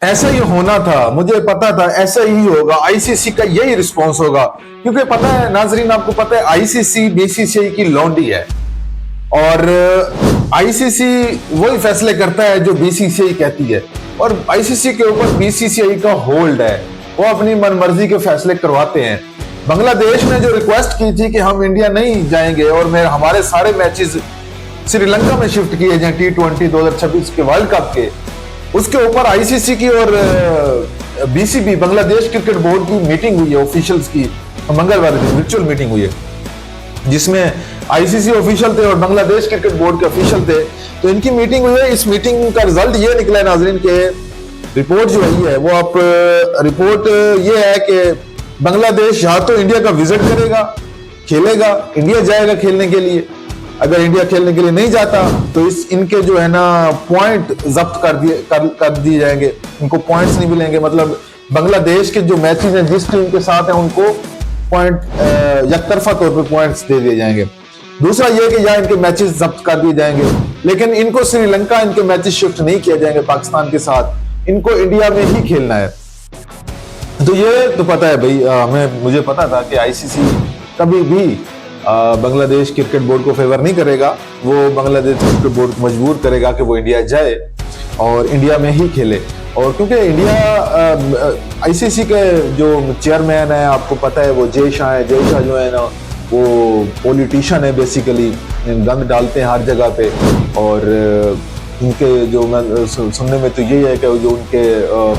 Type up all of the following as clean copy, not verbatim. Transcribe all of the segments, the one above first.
ऐसा ही होना था, मुझे पता था ऐसा ही होगा। आईसीसी का यही रिस्पॉन्स होगा, क्योंकि पता है नाजरीन, आपको पता है आईसीसी बीसीसीआई की लौंडी है और आईसीसी वही फैसले करता है जो बीसीसीआई कहती है, और आईसीसी के ऊपर बीसीसीआई का होल्ड है, वो अपनी मनमर्जी के फैसले करवाते हैं। बांग्लादेश ने जो रिक्वेस्ट की थी कि हम इंडिया नहीं जाएंगे और हमारे सारे मैचेस श्रीलंका में शिफ्ट किए जाए T20 2026 के वर्ल्ड कप के, उसके ऊपर आईसीसी की और बीसीबी बांग्लादेश क्रिकेट बोर्ड की मीटिंग हुई है ऑफिशियल्स की, मंगलवार दिन वर्चुअल मीटिंग हुई है, जिसमें आईसीसी ऑफिशियल थे और बांग्लादेश क्रिकेट बोर्ड के ऑफिशियल थे। तो इनकी मीटिंग हुई है। इस मीटिंग का रिजल्ट ये निकला है नाजरीन के, रिपोर्ट जो आई है वो आप रिपोर्ट ये है कि बांग्लादेश या तो इंडिया का विजिट करेगा, खेलेगा, इंडिया जाएगा खेलने के लिए। अगर इंडिया खेलने के लिए नहीं जाता तो इनके जो है ना पॉइंट जब्त कर दिए जाएंगे, इनको पॉइंट्स नहीं मिलेंगे। मतलब बांग्लादेश के जो मैचेस हैं जिस टीम के साथ हैं उनको पॉइंट यकतरफा तौर पे पॉइंट्स दे दिए जाएंगे। दूसरा ये कि या इनके मैचेस जब्त कर दिए जाएंगे, लेकिन इनको श्रीलंका इनके मैचेस शिफ्ट नहीं किए जाएंगे पाकिस्तान के साथ, इनको इंडिया में ही खेलना है। तो ये तो पता है भाई, मुझे पता था कि आईसीसी कभी भी बांग्लादेश क्रिकेट बोर्ड को फेवर नहीं करेगा, वो बांग्लादेश क्रिकेट बोर्ड को मजबूर करेगा कि वो इंडिया जाए और इंडिया में ही खेले। और क्योंकि इंडिया आईसीसी के जो चेयरमैन है आपको पता है वो जय शाह है। जय शाह जो है ना वो पॉलिटिशियन है, बेसिकली गंद डालते हैं हर जगह पे। और उनके जो मैं सुनने में तो यही है कि जो उनके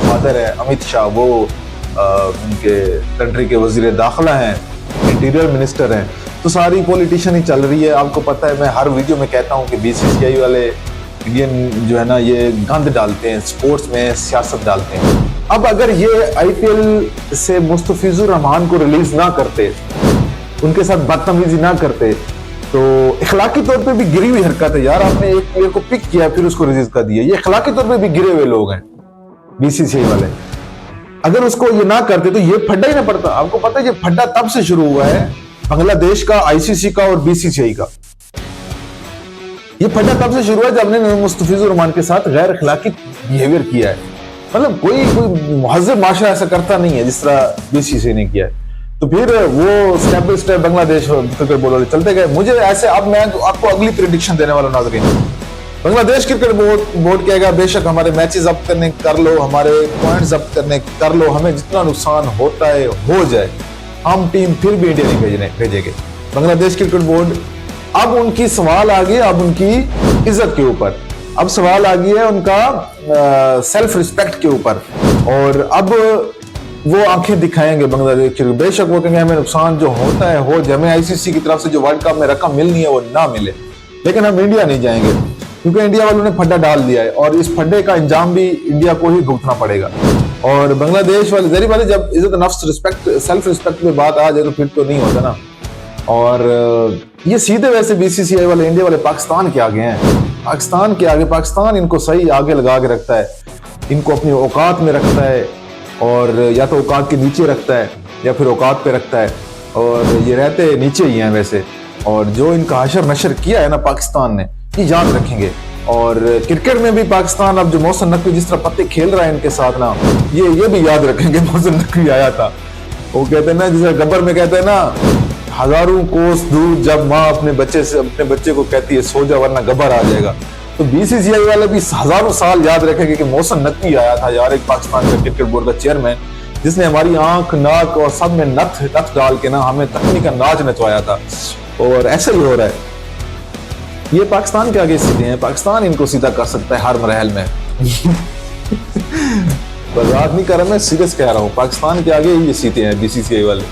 फादर है अमित शाह, वो उनके कंट्री के वजीर दाखिला हैं, इंटीरियर मिनिस्टर हैं। तो सारी पॉलिटिशियन ही चल रही है। आपको पता है मैं हर वीडियो में कहता हूँ कि बीसीसीआई वाले इंडियन जो है ना ये गंद डालते हैं, स्पोर्ट्स में सियासत डालते हैं। अब अगर ये आईपीएल से मुस्तफिजुर रहमान को रिलीज ना करते, उनके साथ बदतमीजी ना करते, तो इखलाकी तौर पे भी गिरी हुई हरकत है यार। आपने एक प्लेयर को पिक किया फिर उसको रिलीज कर दिया, ये इखलाकी तौर पे भी गिरे हुए लोग हैं बीसीसीआई वाले। अगर उसको ये ना करते तो ये फड्डा ही ना पड़ता। आपको पता है ये फड्डा तब से शुरू हुआ है बांग्लादेश का, आईसीसी का और बीसीसीआई का। ये फड्डा तब से शुरू है जब हमने मुस्तफिजुर रहमान के साथ गैर अखलाकी बिहेवियर किया है। मतलब कोई मुहज्जब माशरा ऐसा करता नहीं है जिस तरह बीसीसीआई ने किया है। तो फिर वो step by step Bangladesh cricket board वाले चलते गए। मुझे ऐसे, अब मैं आपको अगली प्रेडिक्शन देने वाला नाज़रीन। बांग्लादेश क्रिकेट बोर्ड कहेगा बेशक हमारे मैचेस जब्त करने कर लो, हमारे पॉइंट जब्त करने कर लो, हमें जितना नुकसान होता है हो जाए, हम टीम फिर भी इंडिया नहीं भेजेंगे। बांग्लादेश क्रिकेट बोर्ड, अब उनकी सवाल आ गया, अब उनकी इज्जत के ऊपर, अब सवाल आ गया है उनका सेल्फ रिस्पेक्ट के ऊपर। और अब वो आंखें दिखाएंगे बांग्लादेश क्रिकेट। बेशक वो कहेंगे हमें नुकसान जो होता है हो जाए, हमें आईसीसी की तरफ से जो वर्ल्ड कप में रकम मिलनी है वो ना मिले, लेकिन हम इंडिया नहीं जाएंगे, क्योंकि इंडिया वालों ने फड्डा डाल दिया है और इस फड्डे का अंजाम भी इंडिया को ही भुगतना पड़ेगा। और बांग्लादेश वाले जहरी बात है, जब इज्जत नफ्स रिस्पेक्ट सेल्फ रिस्पेक्ट में बात आ जाए तो फिर तो नहीं होता ना। और ये सीधे वैसे बीसीसीआई वाले इंडिया वाले पाकिस्तान के आगे हैं, पाकिस्तान के आगे। पाकिस्तान इनको सही आगे लगा के रखता है, इनको अपनी औकात में रखता है, और या तो औकात के नीचे रखता है या फिर औकात पे रखता है, और ये रहते नीचे ही हैं वैसे। और जो इनका हशर नशर किया है ना पाकिस्तान ने, ये याद रखेंगे। और क्रिकेट में भी पाकिस्तान अब जो मोहसिन नकवी जिस तरह पत्ते खेल रहा है इनके साथ ना, ये भी याद रखेंगे। मोहसिन नकवी आया था, वो कहते हैं ना, जैसे गब्बर में कहते हैं ना, हजारों कोस दूर जब माँ अपने बच्चे को कहती है सो जा वरना गब्बर आ जाएगा। तो बीसीसीआई वाले भी हजारों साल याद रखेंगे कि मोहसिन नकवी आया था यार, एक पाकिस्तान का क्रिकेट बोर्ड का चेयरमैन, जिसने हमारी आंख नाक और सब में नथ डाल के ना हमें तकनी का नाच नचवाया था। और ऐसा ही हो रहा है, ये पाकिस्तान के आगे सीधे हैं, पाकिस्तान इनको सीधा कर सकता है हर मरहल में। मजाक नहीं कर रहा मैं, सीरियस कह रहा हूँ, पाकिस्तान के आगे ये सीधे हैं बीसीसीआई वाले।